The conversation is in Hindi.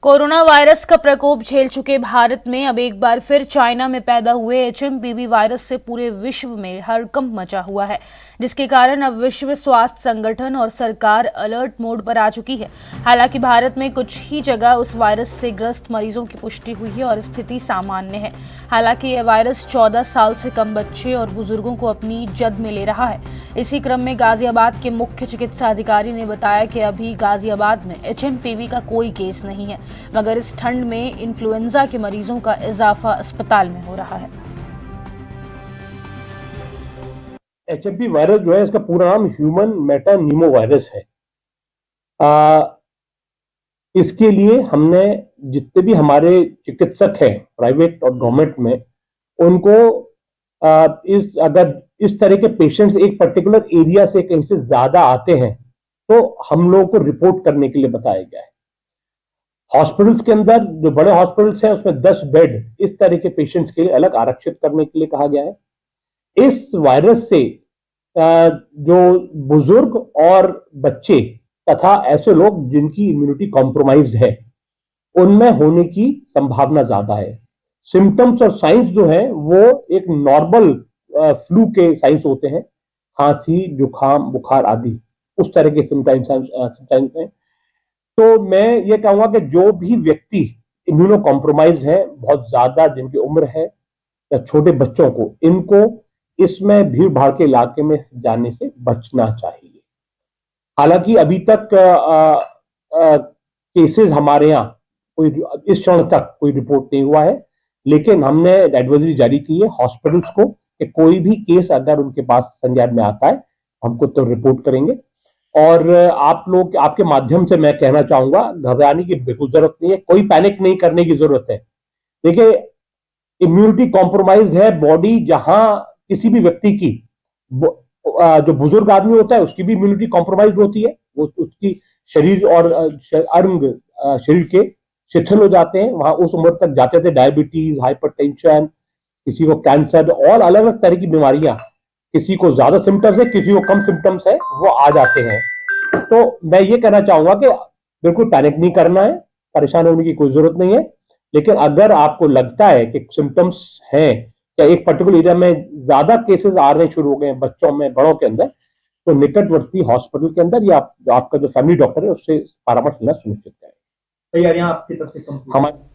कोरोना वायरस का प्रकोप झेल चुके भारत में अब एक बार फिर चाइना में पैदा हुए एचएमपीवी वायरस से पूरे विश्व में हड़कंप मचा हुआ है, जिसके कारण अब विश्व स्वास्थ्य संगठन और सरकार अलर्ट मोड पर आ चुकी है। हालांकि भारत में कुछ ही जगह उस वायरस से ग्रस्त मरीजों की पुष्टि हुई है और स्थिति सामान्य है। हालांकि यह वायरस 14 साल से कम बच्चे और बुजुर्गों को अपनी जद में ले रहा है। इसी क्रम में गाजियाबाद के मुख्य चिकित्सा अधिकारी ने बताया कि अभी गाजियाबाद में एचएमपीवी का कोई केस नहीं है, मगर इस ठंड में इन्फ्लुएंजा के मरीजों का इजाफा अस्पताल में हो रहा है। एचएमपी वायरस जो है, इसका पूरा नाम ह्यूमन मेटानिमो वायरस है। इसके लिए हमने जितने भी हमारे चिकित्सक हैं प्राइवेट और गवर्नमेंट में, उनको अगर इस तरह के पेशेंट्स एक पर्टिकुलर एरिया से कहीं से ज्यादा आते हैं तो हम लोगों को रिपोर्ट करने के लिए बताया गया है। हॉस्पिटल्स के अंदर जो बड़े हॉस्पिटल्स हैं उसमें 10 बेड इस तरह के पेशेंट्स के लिए अलग आरक्षित करने के लिए कहा गया है। इस वायरस से जो बुजुर्ग और बच्चे तथा ऐसे लोग जिनकी इम्यूनिटी कॉम्प्रोमाइज्ड है, उनमें होने की संभावना ज्यादा है। सिम्टम्स और साइंस जो है वो एक नॉर्मल फ्लू के साइंस होते हैं, खांसी, जुकाम, बुखार आदि उस तरह के सिम्टम्स हैं। तो मैं ये कहूंगा कि जो भी व्यक्ति इम्यूनो कॉम्प्रोमाइज है, बहुत ज्यादा जिनकी उम्र है या छोटे बच्चों को, इनको इसमें भीड़ भाड़ के इलाके में जाने से बचना चाहिए। हालांकि अभी तक केसेस हमारे यहाँ कोई इस क्षण तक कोई रिपोर्ट नहीं हुआ है, लेकिन हमने एडवाइजरी जारी की है हॉस्पिटल्स को कि कोई भी केस अगर उनके पास संज्ञान में आता है हमको तो रिपोर्ट करेंगे। और आप लोग, आपके माध्यम से मैं कहना चाहूंगा, घबराने की बिल्कुल जरूरत नहीं है, कोई पैनिक नहीं करने की जरूरत है। देखिए, इम्यूनिटी कॉम्प्रोमाइज है बॉडी, जहां किसी भी व्यक्ति की, जो बुजुर्ग आदमी होता है उसकी भी इम्यूनिटी कॉम्प्रोमाइज होती है, वो उसकी शरीर और अंग शरीर के शिथिल हो जाते हैं, वहां उस उम्र तक जाते थे। डायबिटीज, हाइपरटेंशन, किसी को कैंसर और अलग अलग तरह की बीमारियां, किसी को ज्यादा सिम्टम्स है, किसी को कम सिम्टम्स है, वो आ जाते हैं। तो मैं ये कहना चाहूंगा कि बिल्कुल पैनिक नहीं करना है, परेशान होने की कोई जरूरत नहीं है। लेकिन अगर आपको लगता है कि सिम्टम्स हैं या एक पर्टिकुलर एरिया में ज्यादा केसेस आ रहे शुरू हो गए हैं बच्चों में, बड़ों के अंदर, तो निकटवर्ती हॉस्पिटल के अंदर या आपका जो फैमिली डॉक्टर है उससे परामर्श लेना सुनिश्चित करें। तैयारियां आपकी तरफ से कंप्लीट? हमारी